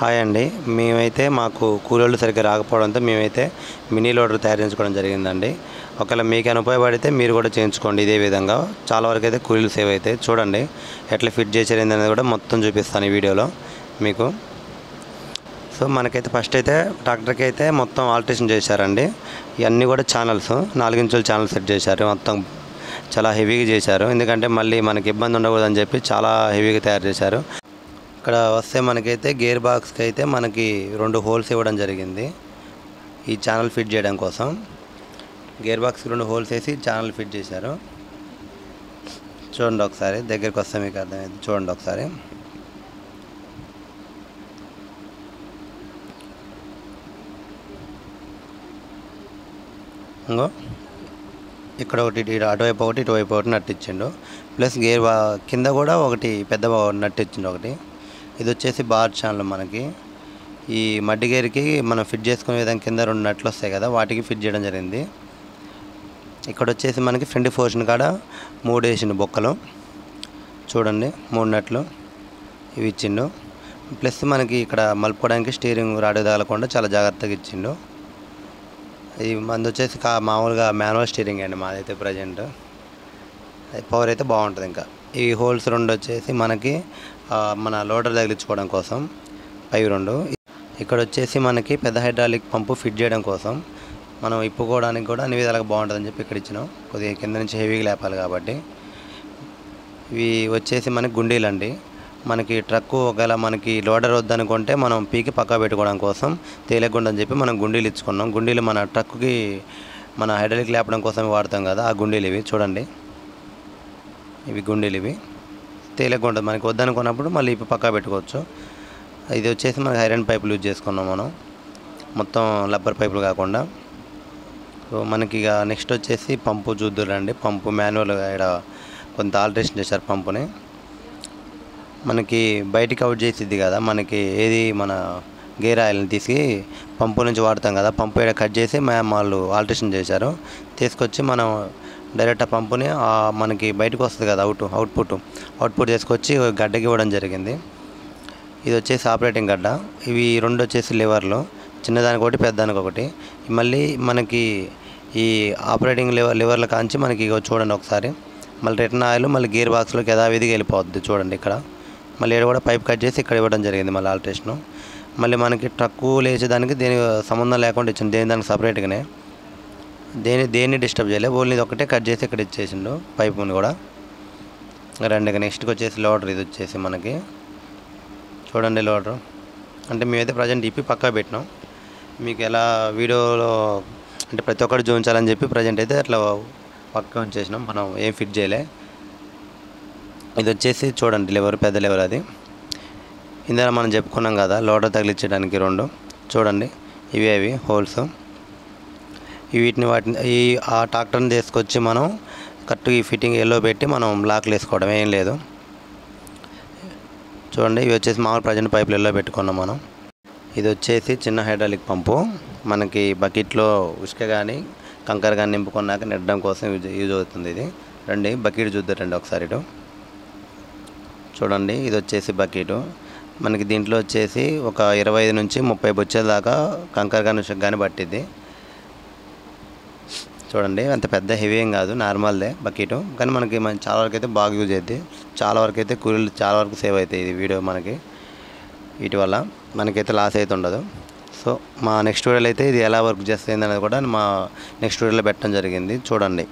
Hi అండి. మేమైతే మాకు కూలోళ్ళు సరిగ్గా రాకపోవడంతో మేమైతే మినీ లోడర్ తయారు చేయించుకోవడం జరిగిందండి. ఒకవేళ మీకైనా ఉపయోగపడితే మీరు కూడా చేయించుకోండి. ఇదే విధంగా చాలా వరకు అయితే కూలీలు సేవ్ అవుతాయి. చూడండి ఎట్లా ఫిట్ చేశారు అనేది కూడా మొత్తం చూపిస్తాను ఈ వీడియోలో మీకు. సో మనకైతే ఫస్ట్ అయితే ట్రాక్టర్కి అయితే మొత్తం ఆల్టరేషన్ చేశారండి. ఇవన్నీ కూడా ఛానల్స్ 4 ఇంచుల ఛానల్ సెట్ చేశారు. మొత్తం చాలా హెవీగా చేశారు, ఎందుకంటే మళ్ళీ మనకి ఇబ్బంది ఉండకూడదని చెప్పి చాలా హెవీగా తయారు చేశారు. ఇక్కడ వస్తే మనకైతే గేర్ బాక్స్కి అయితే మనకి 2 హోల్స్ ఇవ్వడం జరిగింది ఈ ఛానల్ ఫిట్ చేయడం కోసం. గేర్ బాక్స్కి 2 హోల్స్ వేసి ఛానల్ ఫిట్ చేశారు. చూడండి ఒకసారి దగ్గరికి వస్తే మీకు అర్థమైంది. చూడండి ఒకసారి. ఇంకో ఇక్కడ ఒకటి అటువైపు ఒకటి ఇటువైపు ఒకటి నట్టు ఇచ్చిండు. ప్లస్ కింద కూడా ఒకటి పెద్ద నట్టు ఇచ్చిండు ఒకటి. ఇది వచ్చేసి బార్ ఛానల్. మనకి ఈ మడ్డి గేర్కి మనం ఫిట్ చేసుకునే విధంగా కింద 2 నట్లు వస్తాయి కదా, వాటికి ఫిట్ చేయడం జరిగింది. ఇక్కడ వచ్చేసి మనకి ఫ్రంట్ పోర్షన్ కాడ 3 వేసిండు బొక్కలు. చూడండి 3 నట్లు ఇవి ఇచ్చిండు. ప్లస్ మనకి ఇక్కడ మలుపుకోవడానికి స్టీరింగ్ రాడ్ తగలకుండా చాలా జాగ్రత్తగా ఇచ్చిండు. ఇది మంది వచ్చేసి మామూలుగా మాన్యువల్ స్టీరింగ్ అండి మాదైతే ప్రజెంట్. పవర్ అయితే బాగుంటుంది. ఇంకా ఈ హోల్స్ 2 వచ్చేసి మనకి మన లోడర్ తగిలించుకోవడం కోసం పైవి 2. ఇక్కడ వచ్చేసి మనకి పెద్ద హైడ్రాలిక్ పంపు ఫిట్ చేయడం కోసం మనం ఇప్పుకోవడానికి కూడా అన్ని విధాలుగా బాగుంటుందని చెప్పి ఇక్కడ ఇచ్చినాం. కొద్దిగా కింద నుంచి హెవీగా లేపాలి కాబట్టి. ఇవి వచ్చేసి మనకి గుండీలు అండి. మనకి ట్రక్కు ఒకవేళ మనకి లోడర్ వద్దనుకుంటే మనం పీకి పక్కా పెట్టుకోవడం కోసం తేలియకుండని చెప్పి మనం గుండీలు ఇచ్చుకున్నాం. గుండీలు మన ట్రక్కుకి మన హైడ్రాలిక్ లేపడం కోసం వాడతాం కదా, ఆ గుండీలు ఇవి. చూడండి ఇవి గుండీలు. ఇవి తేలియకుండా మనకి వద్దనుకున్నప్పుడు మళ్ళీ ఇప్పుడు పక్కా పెట్టుకోవచ్చు. ఇది వచ్చేసి మనకి ఐరన్ పైపులు యూజ్ చేసుకున్నాం మనం, మొత్తం రబ్బర్ పైపులు కాకుండా. సో మనకి ఇక నెక్స్ట్ వచ్చేసి పంపు చూద్దురండి. పంపు మాన్యువల్గా ఇక్కడ కొంత ఆల్టరేషన్ చేశారు పంపుని. మనకి బయటికి అవుట్ చేసిద్ది కదా, మనకి ఏది మన గేర్ ఆయిల్ని తీసి పంపు నుంచి వాడతాం కదా, పంపు ఇక్కడ కట్ చేసి వాళ్ళు ఆల్టరేషన్ చేశారు. తీసుకొచ్చి మనం డైరెక్ట్ ఆ పంపుని మనకి బయటకు వస్తుంది కదా అవుట్పుట్ తీసుకొచ్చి గడ్డకి ఇవ్వడం జరిగింది. ఇది వచ్చేసి ఆపరేటింగ్ గడ్డ. ఇవి 2 వచ్చేసి లివర్లు, చిన్నదానికి ఒకటి పెద్దదానికి ఒకటి. మళ్ళీ మనకి ఈ ఆపరేటింగ్ లివర్ల కాంచి మనకి చూడండి ఒకసారి. మళ్ళీ రిటర్న్ ఆయిల్ మళ్ళీ గేర్ బాక్స్లోకి యథావిధిగా వెళ్ళిపోద్ది. చూడండి ఇక్కడ మళ్ళీ ఇక్కడ కూడా పైప్ కట్ చేసి ఇక్కడ ఇవ్వడం జరిగింది మళ్ళీ ఆల్టరేషను. మళ్ళీ మనకి ట్రక్కు లేచేదానికి దేని సంబంధం లేకుండా ఇచ్చింది, దానికి సపరేట్గానే. దేన్ని డిస్టర్బ్ చేయలేదు, ఓన్లీ ఇది ఒకటే కట్ చేసి ఇక్కడ ఇచ్చేసిండు పైపుని కూడా. రండి ఇక నెక్స్ట్కి వచ్చేసి లోడర్. ఇది వచ్చేసి మనకి చూడండి లోడరు. అంటే మేమైతే ప్రజెంట్ ఇప్పి పక్కా పెట్టినాం. మీకు ఎలా వీడియోలో అంటే ప్రతి ఒక్కటి చూపించాలని చెప్పి ప్రజెంట్ అయితే అట్లా పక్కా ఉంచేసినాం, మనం ఏం ఫిట్ చేయలే. ఇది వచ్చేసి చూడండి లివర్, పెద్ద లివర్. అది ఇందులో మనం చెప్పుకున్నాం కదా లోడర్ తగిలించడానికి 2. చూడండి ఇవి అవి హోల్స్. వాటిని ఆ ట్రాక్టర్ని తీసుకొచ్చి మనం కరెక్ట్గా ఈ ఫిట్టింగ్ ఎల్లో పెట్టి మనం లాక్లు వేసుకోవడం ఏం లేదు. చూడండి ఇవి వచ్చేసి మామూలు ప్రజెంట్ పైపులు ఎల్లో పెట్టుకున్నాం మనం. ఇది వచ్చేసి చిన్న హైడ్రాలిక్ పంపు. మనకి బకెట్లో ఉసుక కానీ కంకర కానీ నింపుకున్నాక నెట్టడం కోసం యూజ్ అవుతుంది. ఇది రండి బకెట్ చూద్దారండి ఒకసారి ఇటు. చూడండి ఇది వచ్చేసి బకెట్. మనకి దీంట్లో వచ్చేసి ఒక 25 నుంచి 30 బొచ్చెల దాకా కంకర కానీ ఉసుక కానీ పట్టిద్ది. చూడండి అంత పెద్ద హెవీ ఏం కాదు, నార్మల్దే బకెట్. కానీ మనకి చాలా వరకు అయితే బాగా యూజ్ అవుతుంది. చాలా వరకు అయితే కూలీలు చాలా వరకు సేవ్ అవుతాయి ఇది వీడియో మనకి. వీటి వల్ల మనకైతే లాస్ అయితే ఉండదు. సో మా నెక్స్ట్ వీడియోలో అయితే ఇది ఎలా వర్క్ చేస్తుంది అనేది కూడా మా నెక్స్ట్ వీడియోలో పెట్టడం జరిగింది. చూడండి.